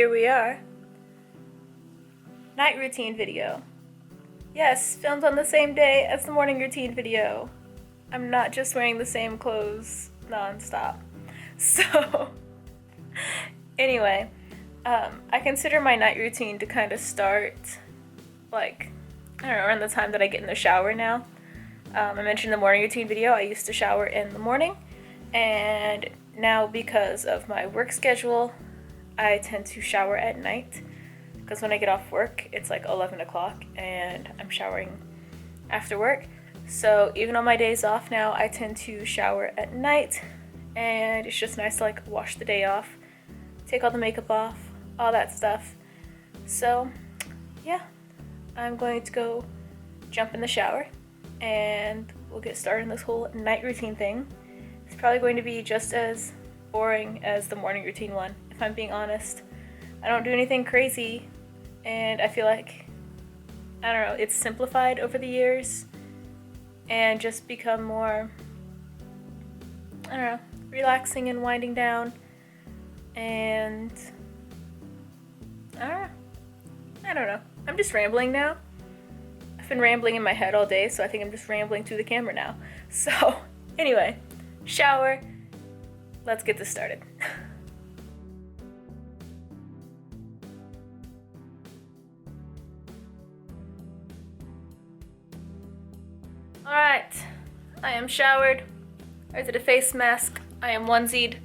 here we are. Night routine video. Yes, filmed on the same day as the morning routine video. I'm not just wearing the same clothes non-stop. So, anyway, I consider my night routine to kind of start, like, I don't know, around the time that I get in the shower now. I mentioned the morning routine video, I used to shower in the morning, and now because of my work schedule, I tend to shower at night, because when I get off work, it's like 11 o'clock, and I'm showering after work. So even on my days off now, I tend to shower at night, and it's just nice to like wash the day off, take all the makeup off, all that stuff. So yeah, I'm going to go jump in the shower, and we'll get started on this whole night routine thing. It's probably going to be just as boring as the morning routine one, if I'm being honest. I don't do anything crazy, and I feel like, I don't know, it's simplified over the years and just become more, I don't know, relaxing and winding down, and I don't know. I'm just rambling now. I've been rambling in my head all day, so I think I'm just rambling through the camera now. So, anyway, shower. Let's get this started. Alright, I am showered. I did a face mask. I am onesied.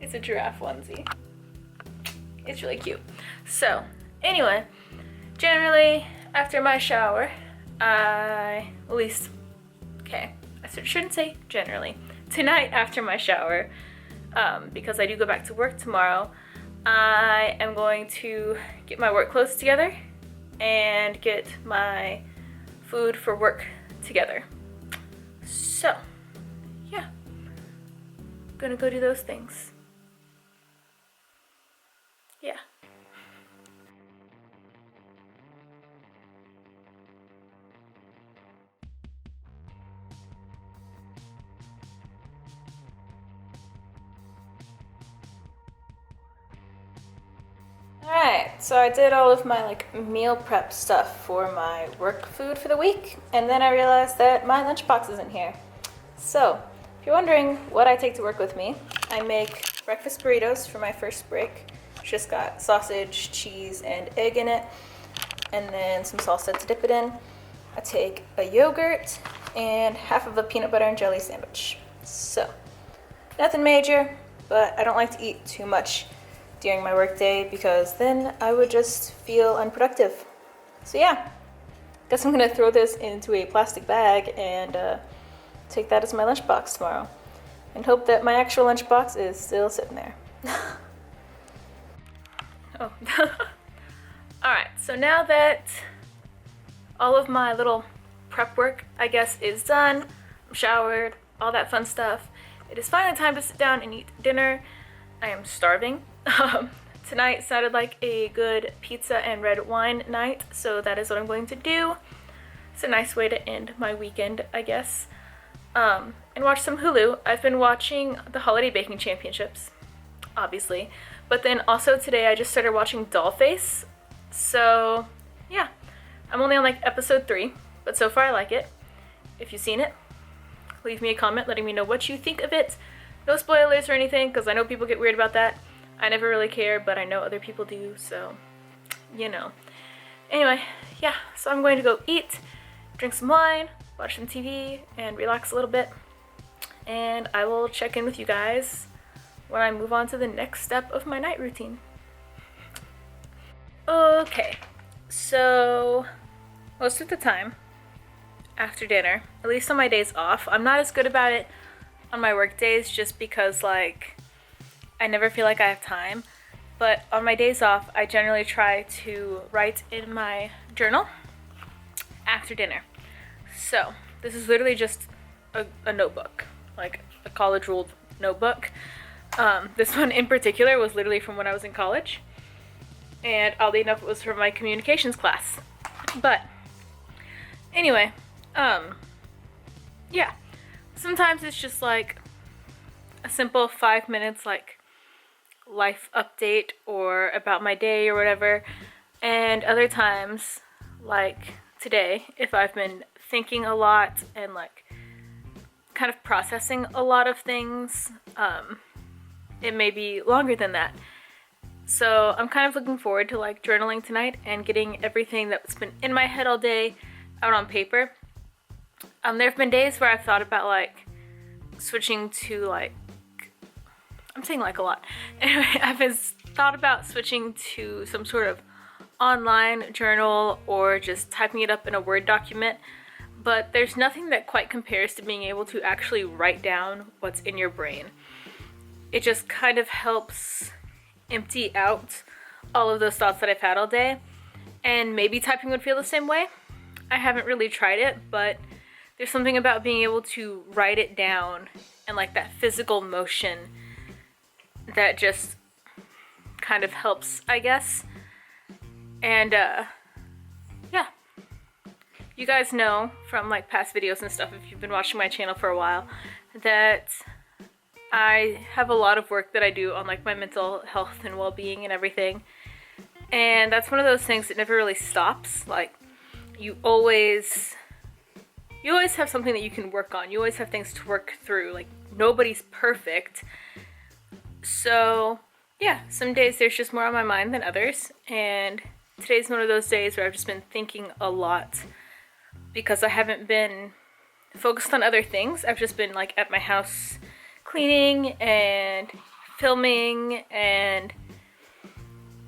It's a giraffe onesie. It's really cute. So, anyway, generally, after my shower, I shouldn't say generally. Tonight, after my shower, because I do go back to work tomorrow, I am going to get my work clothes together and get my food for work together. So, yeah, I'm gonna go do those things. Yeah. Alright, so I did all of my like meal prep stuff for my work food for the week, and then I realized that my lunchbox isn't here. So, if you're wondering what I take to work with me, I make breakfast burritos for my first break. It's just got sausage, cheese, and egg in it, and then some salsa to dip it in. I take a yogurt and half of a peanut butter and jelly sandwich. So, nothing major, but I don't like to eat too much during my work day because then I would just feel unproductive. So yeah, guess I'm gonna throw this into a plastic bag and take that as my lunchbox tomorrow, and hope that my actual lunchbox is still sitting there. Oh. Alright, so now that all of my little prep work, I guess, is done, I'm showered, all that fun stuff, it is finally time to sit down and eat dinner. I am starving. Tonight sounded like a good pizza and red wine night, so that is what I'm going to do. It's a nice way to end my weekend, I guess. And watch some Hulu. I've been watching the Holiday Baking Championships, obviously, but then also today I just started watching Dollface. So yeah, I'm only on like episode 3, but so far I like it. If you've seen it, leave me a comment letting me know what you think of it. No spoilers or anything, because I know people get weird about that. I never really care, but I know other people do, so, you know. Anyway, yeah, so I'm going to go eat, drink some wine, watch some TV, and relax a little bit. And I will check in with you guys when I move on to the next step of my night routine. Okay, so most of the time, after dinner, at least on my days off, I'm not as good about it on my work days just because, like, I never feel like I have time, but on my days off, I generally try to write in my journal after dinner. So, this is literally just a notebook, like a college-ruled notebook. This one in particular was literally from when I was in college, and oddly enough, it was from my communications class. But, anyway, yeah, sometimes it's just like a simple 5 minutes, like, life update or about my day or whatever. And other times, like today, if I've been thinking a lot and like kind of processing a lot of things, it may be longer than that. So I'm kind of looking forward to like journaling tonight and getting everything that's been in my head all day out on paper. There have been days where I've thought about like switching to like, I'm saying like a lot. Anyway, I've thought about switching to some sort of online journal or just typing it up in a Word document, but there's nothing that quite compares to being able to actually write down what's in your brain. It just kind of helps empty out all of those thoughts that I've had all day, and maybe typing would feel the same way. I haven't really tried it, but there's something about being able to write it down and like that physical motion that just kind of helps, I guess. And yeah, you guys know from like past videos and stuff, if you've been watching my channel for a while, that I have a lot of work that I do on like my mental health and well-being and everything. And that's one of those things that never really stops. Like you always have something that you can work on. You always have things to work through. Like nobody's perfect. So yeah, some days there's just more on my mind than others. And today's one of those days where I've just been thinking a lot because I haven't been focused on other things. I've just been like at my house cleaning and filming, and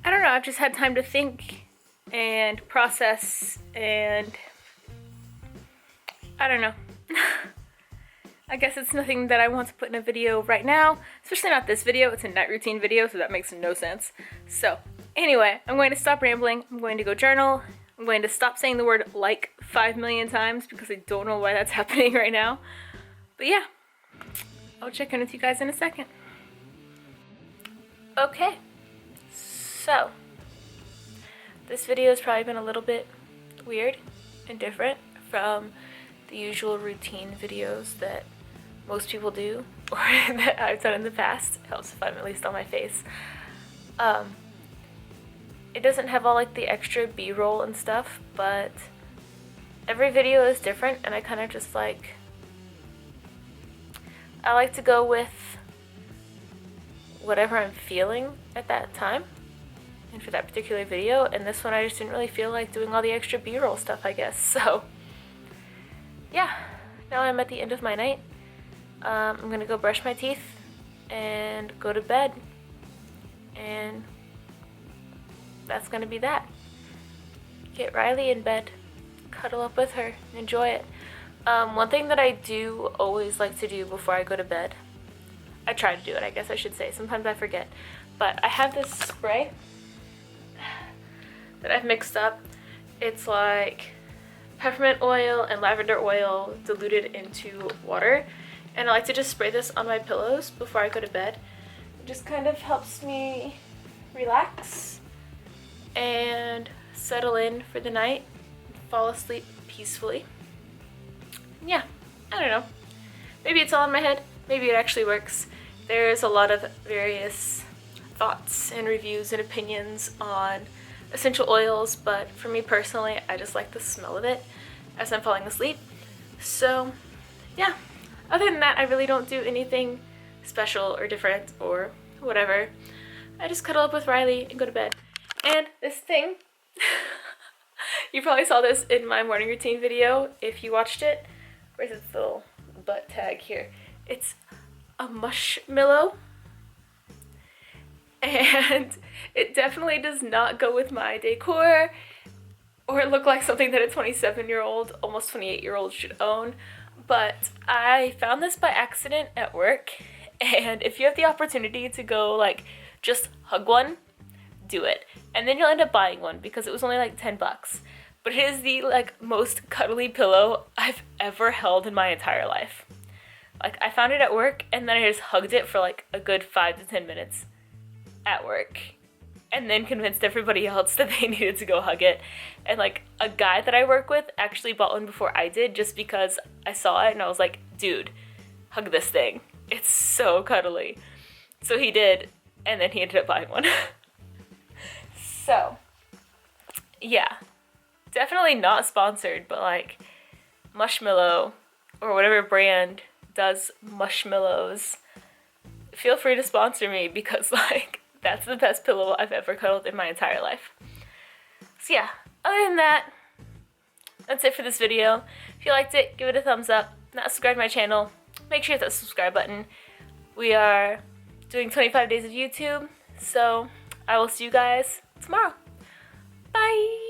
I don't know, I've just had time to think and process, and I don't know. I guess it's nothing that I want to put in a video right now, especially not this video. It's a night routine video, so that makes no sense. So anyway, I'm going to stop rambling. I'm going to go journal. I'm going to stop saying the word like 5 million times because I don't know why that's happening right now. But yeah, I'll check in with you guys in a second. Okay, so this video has probably been a little bit weird and different from the usual routine videos that most people do or that I've done in the past. It helps if I'm at least on my face. It doesn't have all like the extra B-roll and stuff, but every video is different, and I kind of just like, I like to go with whatever I'm feeling at that time and for that particular video, and this one I just didn't really feel like doing all the extra B-roll stuff, I guess. So yeah, now I'm at the end of my night. I'm gonna go brush my teeth and go to bed, and that's gonna be that. Get Riley in bed, cuddle up with her, enjoy it. One thing that I do always like to do before I go to bed, I try to do it, I guess I should say, sometimes I forget, but I have this spray that I've mixed up. It's like peppermint oil and lavender oil diluted into water, and I like to just spray this on my pillows before I go to bed. It just kind of helps me relax and settle in for the night, fall asleep peacefully. Yeah, I don't know. Maybe it's all in my head. Maybe it actually works. There's a lot of various thoughts and reviews and opinions on essential oils, but for me personally, I just like the smell of it as I'm falling asleep. So yeah, other than that, I really don't do anything special or different or whatever. I just cuddle up with Riley and go to bed. And this thing, you probably saw this in my morning routine video if you watched it. Where's its little butt tag here? It's a marshmallow, and it definitely does not go with my decor or look like something that a 27-year-old, almost 28-year-old should own. But I found this by accident at work, and if you have the opportunity to go like just hug one, do it. And then you'll end up buying one because it was only like 10 bucks. But it is the like most cuddly pillow I've ever held in my entire life. Like I found it at work, and then I just hugged it for like a good 5 to 10 minutes at work, and then convinced everybody else that they needed to go hug it. And like a guy that I work with actually bought one before I did, just because I saw it and I was like, dude, hug this thing. It's so cuddly. So he did, and then he ended up buying one. So, yeah. Definitely not sponsored, but like Mushmallow or whatever brand does Mushmallows, feel free to sponsor me because like that's the best pillow I've ever cuddled in my entire life. So yeah, other than that, that's it for this video. If you liked it, give it a thumbs up. Not subscribed to my channel, make sure you hit that subscribe button. We are doing 25 days of YouTube, so I will see you guys tomorrow. Bye!